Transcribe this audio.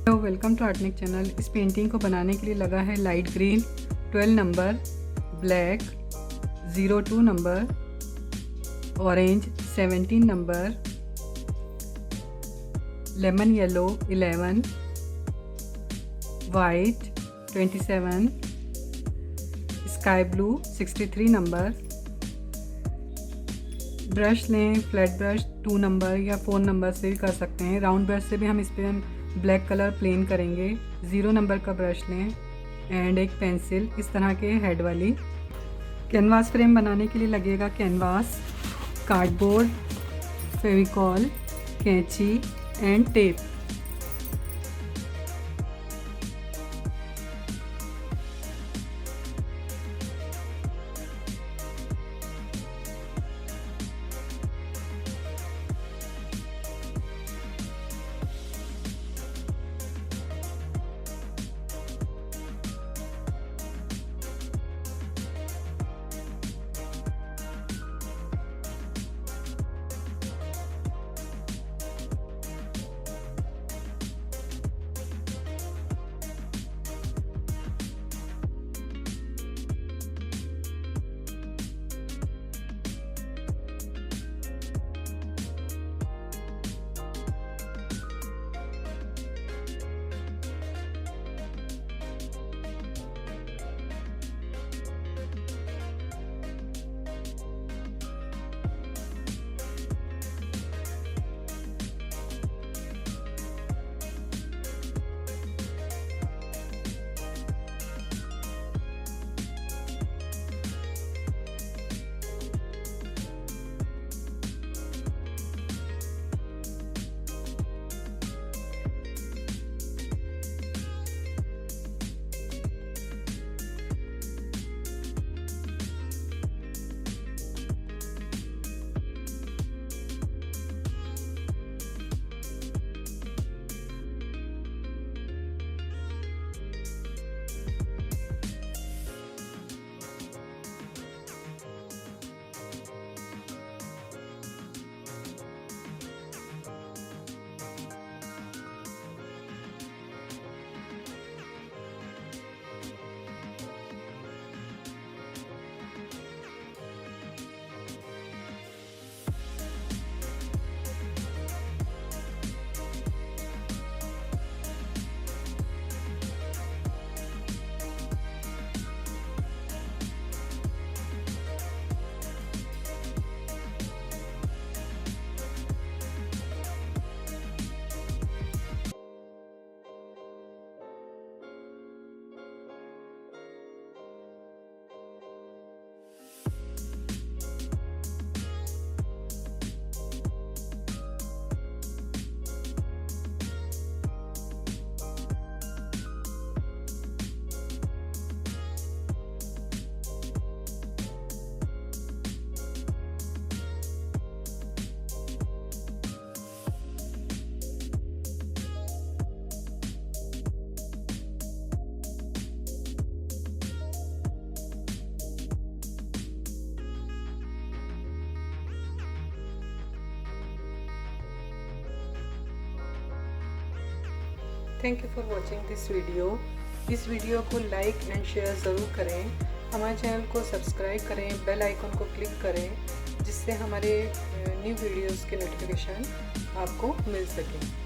Hello, welcome to Artnik channel. इस painting को बनाने के लिए लगा है light green 12 number, black 02 number, orange 17 number, lemon yellow 11, white 27, sky blue 63 number. Brush लें, फ्लैट ब्रश 2 नंबर या 4 नंबर से भी कर सकते हैं। राउंड ब्रश से भी हम इस पर ब्लैक कलर प्लेन करेंगे। 0 नंबर का ब्रश लें एंड एक पेंसिल इस तरह के हेड वाली। कैनवास फ्रेम बनाने के लिए लगेगा कैनवास, कार्डबोर्ड, फेविकॉल, कैंची and tape. Thank you for watching this video. इस वीडियो को लाइक एंड शेयर ज़रूर करें। हमारे चैनल को सब्सक्राइब करें, बेल आइकन को क्लिक करें, जिससे हमारे न्यू वीडियोज़ के नोटिफिकेशन आपको मिल सकें।